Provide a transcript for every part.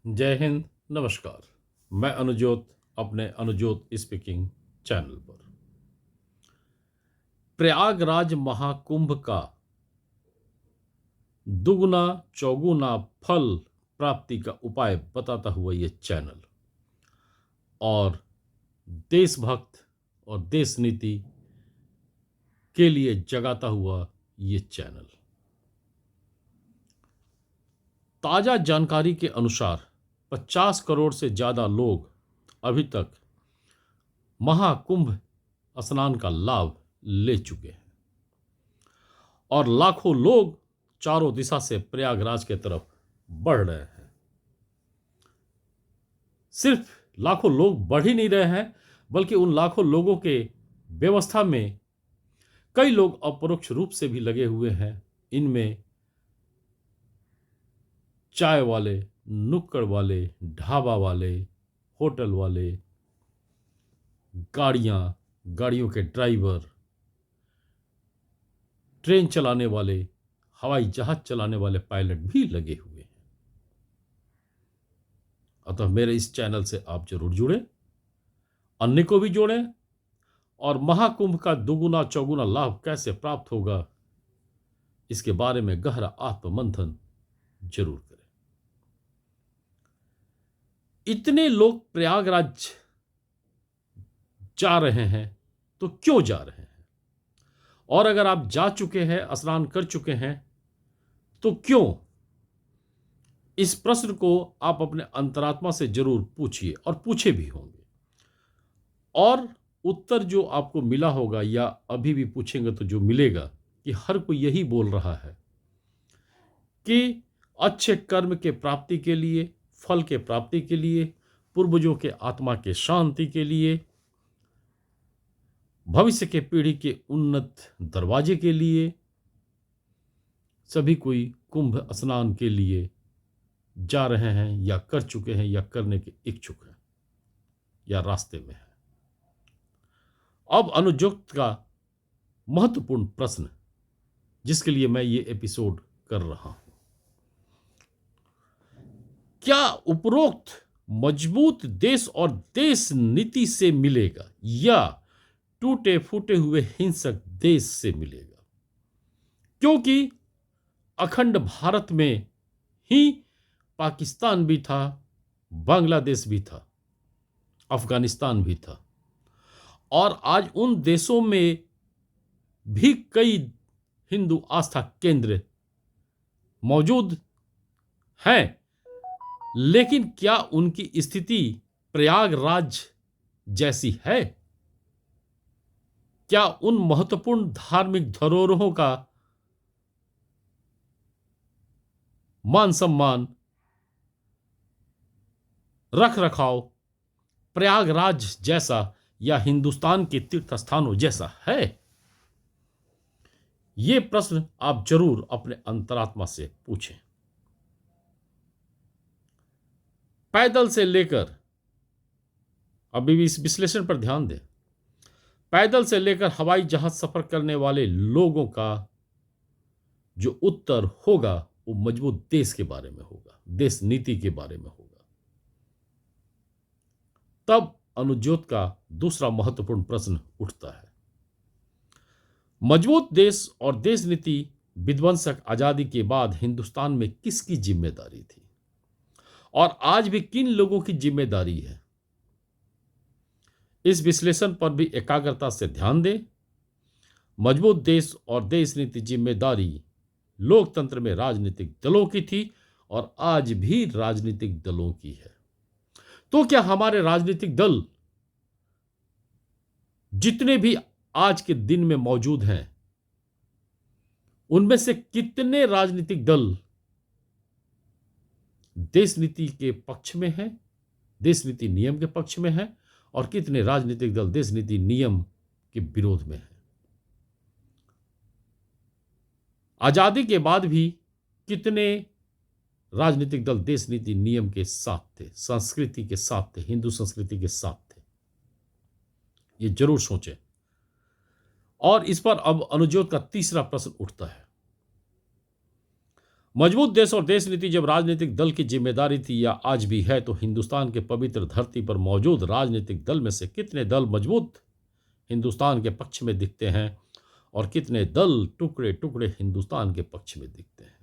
जय हिंद। नमस्कार। मैं अनुजोत अपने अनुजोत स्पीकिंग चैनल पर प्रयागराज महाकुंभ का दुगुना चौगुना फल प्राप्ति का उपाय बताता हुआ ये चैनल और देशभक्त और देश नीति के लिए जगाता हुआ ये चैनल। ताजा जानकारी के अनुसार 50 करोड़ से ज्यादा लोग अभी तक महाकुंभ स्नान का लाभ ले चुके हैं और लाखों लोग चारों दिशा से प्रयागराज के तरफ बढ़ रहे हैं। सिर्फ लाखों लोग बढ़ ही नहीं रहे हैं, बल्कि उन लाखों लोगों के व्यवस्था में कई लोग अपरोक्ष रूप से भी लगे हुए हैं। इनमें चाय वाले, नुक्कड़ वाले, ढाबा वाले, होटल वाले, गाड़ियों के ड्राइवर, ट्रेन चलाने वाले, हवाई जहाज चलाने वाले पायलट भी लगे हुए हैं। अतः मेरे इस चैनल से आप जरूर जुड़ें, अन्य को भी जोड़ें और महाकुंभ का दुगुना चौगुना लाभ कैसे प्राप्त होगा इसके बारे में गहरा आत्ममंथन जरूर करें। इतने लोग प्रयागराज जा रहे हैं तो क्यों जा रहे हैं, और अगर आप जा चुके हैं, स्नान कर चुके हैं तो क्यों? इस प्रश्न को आप अपने अंतरात्मा से जरूर पूछिए और पूछे भी होंगे, और उत्तर जो आपको मिला होगा या अभी भी पूछेंगे तो जो मिलेगा कि हर कोई यही बोल रहा है कि अच्छे कर्म के प्राप्ति के लिए, फल के प्राप्ति के लिए, पूर्वजों के आत्मा के शांति के लिए, भविष्य के पीढ़ी के उन्नत दरवाजे के लिए सभी कोई कुंभ स्नान के लिए जा रहे हैं या कर चुके हैं या करने के इच्छुक हैं या रास्ते में हैं। अब अनुजुक्त का महत्वपूर्ण प्रश्न जिसके लिए मैं ये एपिसोड कर रहा हूं, क्या उपरोक्त मजबूत देश और देश नीति से मिलेगा या टूटे फूटे हुए हिंसक देश से मिलेगा? क्योंकि अखंड भारत में ही पाकिस्तान भी था, बांग्लादेश भी था, अफगानिस्तान भी था, और आज उन देशों में भी कई हिंदू आस्था केंद्र मौजूद हैं। लेकिन क्या उनकी स्थिति प्रयागराज जैसी है? क्या उन महत्वपूर्ण धार्मिक धरोहरों का मान सम्मान, रख रखाव प्रयागराज जैसा या हिंदुस्तान के तीर्थ स्थानों जैसा है? ये प्रश्न आप जरूर अपने अंतरात्मा से पूछें। पैदल से लेकर, अभी भी इस विश्लेषण पर ध्यान दें, पैदल से लेकर हवाई जहाज सफर करने वाले लोगों का जो उत्तर होगा वो मजबूत देश के बारे में होगा, देश नीति के बारे में होगा। तब अनुज्योत का दूसरा महत्वपूर्ण प्रश्न उठता है, मजबूत देश और देश नीति विध्वंसक आजादी के बाद हिंदुस्तान में किसकी जिम्मेदारी थी और आज भी किन लोगों की जिम्मेदारी है? इस विश्लेषण पर भी एकाग्रता से ध्यान दें। मजबूत देश और देश नीति जिम्मेदारी लोकतंत्र में राजनीतिक दलों की थी और आज भी राजनीतिक दलों की है। तो क्या हमारे राजनीतिक दल जितने भी आज के दिन में मौजूद हैं, उनमें से कितने राजनीतिक दल देश नीति के पक्ष में हैं, देश नीति नियम के पक्ष में हैं, और कितने राजनीतिक दल देश नीति नियम के विरोध में हैं? आजादी के बाद भी कितने राजनीतिक दल देश नीति नियम के साथ थे, संस्कृति के साथ थे, हिंदू संस्कृति के साथ थे? ये जरूर सोचें। और इस पर अब अनुज्योत का तीसरा प्रश्न उठता है, मजबूत देश और देश नीति जब राजनीतिक दल की जिम्मेदारी थी या आज भी है, तो हिंदुस्तान के पवित्र धरती पर मौजूद राजनीतिक दल में से कितने दल मजबूत हिंदुस्तान के पक्ष में दिखते हैं और कितने दल टुकड़े टुकड़े हिंदुस्तान के पक्ष में दिखते हैं।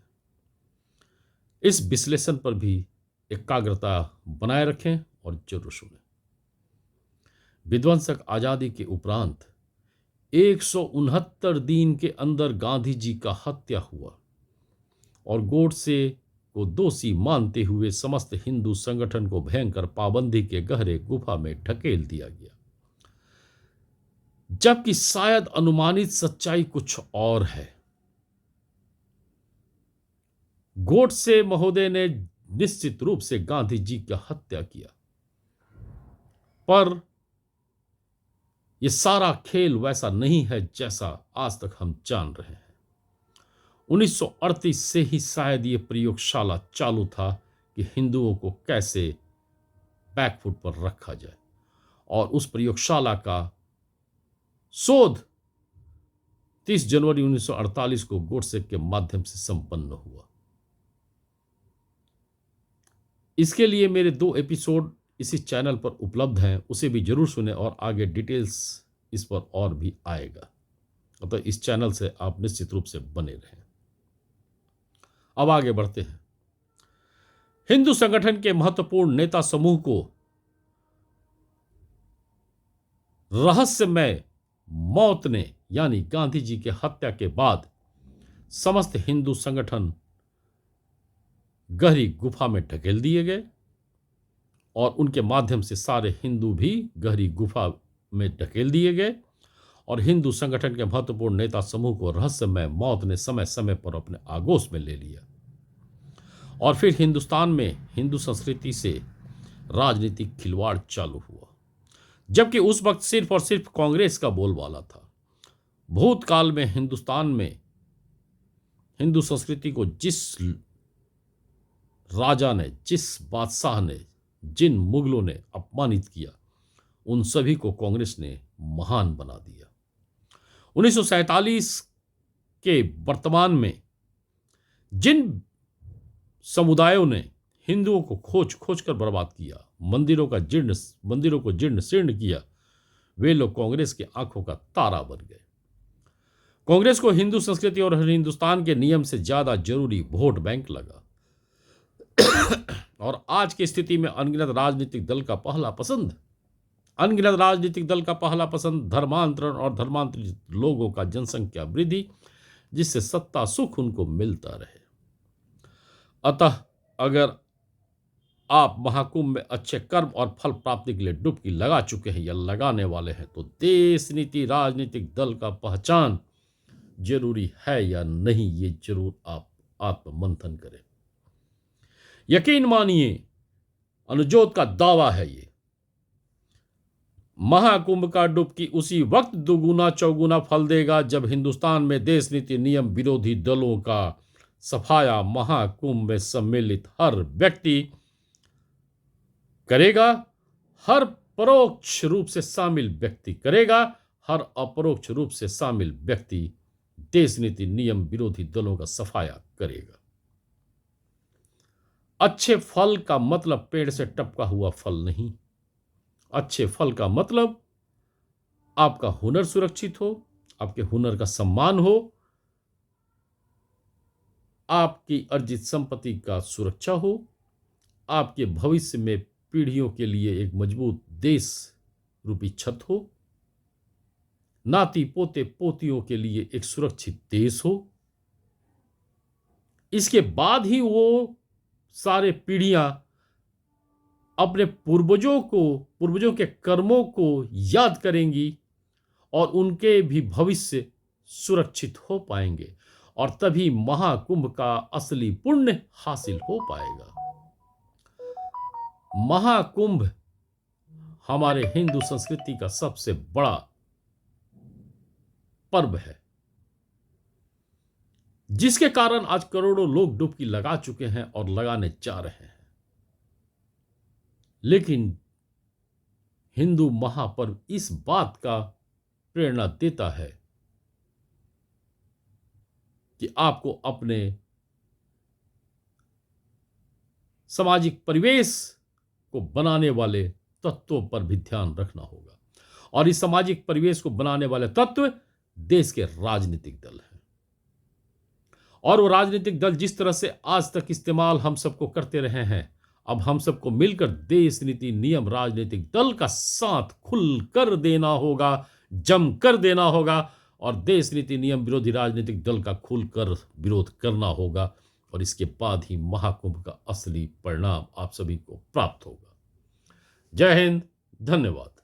इस विश्लेषण पर भी एकाग्रता बनाए रखें और जरूर सुनें। विध्वंसक आजादी के उपरांत 169 दिन के अंदर गांधी जी का हत्या हुआ और गोडसे को दोषी मानते हुए समस्त हिंदू संगठन को भयंकर पाबंदी के गहरे गुफा में ढकेल दिया गया, जबकि शायद अनुमानित सच्चाई कुछ और है। गोडसे महोदय ने निश्चित रूप से गांधी जी की हत्या किया, पर यह सारा खेल वैसा नहीं है जैसा आज तक हम जान रहे हैं। 1938 से ही शायद ये प्रयोगशाला चालू था कि हिंदुओं को कैसे बैकफुट पर रखा जाए, और उस प्रयोगशाला का शोध 30 जनवरी 1948 को गोडसे के माध्यम से संपन्न हुआ। इसके लिए मेरे 2 एपिसोड इसी चैनल पर उपलब्ध हैं, उसे भी जरूर सुने और आगे डिटेल्स इस पर और भी आएगा। अतः तो इस चैनल से आप निश्चित रूप से बने रहें। अब आगे बढ़ते हैं। हिंदू संगठन के महत्वपूर्ण नेता समूह को रहस्यमय मौत ने, यानी गांधी जी के हत्या के बाद समस्त हिंदू संगठन गहरी गुफा में ढकेल दिए गए और उनके माध्यम से सारे हिंदू भी गहरी गुफा में ढकेल दिए गए और हिंदू संगठन के महत्वपूर्ण नेता समूह को रहस्यमय मौत ने समय समय पर अपने आगोश में ले लिया और फिर हिंदुस्तान में हिंदू संस्कृति से राजनीतिक खिलवाड़ चालू हुआ, जबकि उस वक्त सिर्फ और सिर्फ कांग्रेस का बोलबाला था। भूतकाल में हिंदुस्तान में हिंदू संस्कृति को जिस राजा ने, जिस बादशाह ने, जिन मुगलों ने अपमानित किया, उन सभी को कांग्रेस ने महान बना दिया। 1947 के वर्तमान में जिन समुदायों ने हिंदुओं को खोज खोज कर बर्बाद किया, मंदिरों को जीर्ण शीर्ण किया, वे लोग कांग्रेस की आंखों का तारा बन गए। कांग्रेस को हिंदू संस्कृति और हिंदुस्तान के नियम से ज्यादा जरूरी वोट बैंक लगा और आज की स्थिति में अनगिनत राजनीतिक दल का पहला पसंद धर्मांतरण और धर्मांतरित लोगों का जनसंख्या वृद्धि, जिससे सत्ता सुख उनको मिलता रहे। अतः अगर आप महाकुंभ में अच्छे कर्म और फल प्राप्ति के लिए डुबकी लगा चुके हैं या लगाने वाले हैं, तो देश नीति राजनीतिक दल का पहचान जरूरी है या नहीं, ये जरूर आप आत्ममंथन करें। यकीन मानिए, अनुजोत का दावा है, ये महाकुंभ का डुबकी उसी वक्त दुगुना चौगुना फल देगा जब हिंदुस्तान में देश नीति नियम विरोधी दलों का सफाया महाकुंभ में सम्मिलित हर व्यक्ति करेगा, हर परोक्ष रूप से शामिल व्यक्ति करेगा, हर अपरोक्ष रूप से शामिल व्यक्ति देश नीति नियम विरोधी दलों का सफाया करेगा। अच्छे फल का मतलब पेड़ से टपका हुआ फल नहीं। अच्छे फल का मतलब आपका हुनर सुरक्षित हो, आपके हुनर का सम्मान हो, आपकी अर्जित संपत्ति का सुरक्षा हो, आपके भविष्य में पीढ़ियों के लिए एक मजबूत देश रूपी छत हो, नाती पोते पोतियों के लिए एक सुरक्षित देश हो। इसके बाद ही वो सारे पीढ़ियां अपने पूर्वजों के कर्मों को याद करेंगी और उनके भी भविष्य सुरक्षित हो पाएंगे और तभी महाकुंभ का असली पुण्य हासिल हो पाएगा। महाकुंभ हमारे हिंदू संस्कृति का सबसे बड़ा पर्व है, जिसके कारण आज करोड़ों लोग डुबकी लगा चुके हैं और लगाने जा रहे हैं। लेकिन हिंदू महापर्व इस बात का प्रेरणा देता है कि आपको अपने सामाजिक परिवेश को बनाने वाले तत्वों पर भी ध्यान रखना होगा। और इस सामाजिक परिवेश को बनाने वाले तत्व देश के राजनीतिक दल हैं। और वो राजनीतिक दल जिस तरह से आज तक इस्तेमाल हम सबको करते रहे हैं, अब हम सबको मिलकर देश नीति नियम राजनीतिक दल का साथ खुल कर देना होगा, जम कर देना होगा, और देश नीति नियम विरोधी राजनीतिक दल का खुलकर विरोध करना होगा। और इसके बाद ही महाकुंभ का असली परिणाम आप सभी को प्राप्त होगा। जय हिंद, धन्यवाद।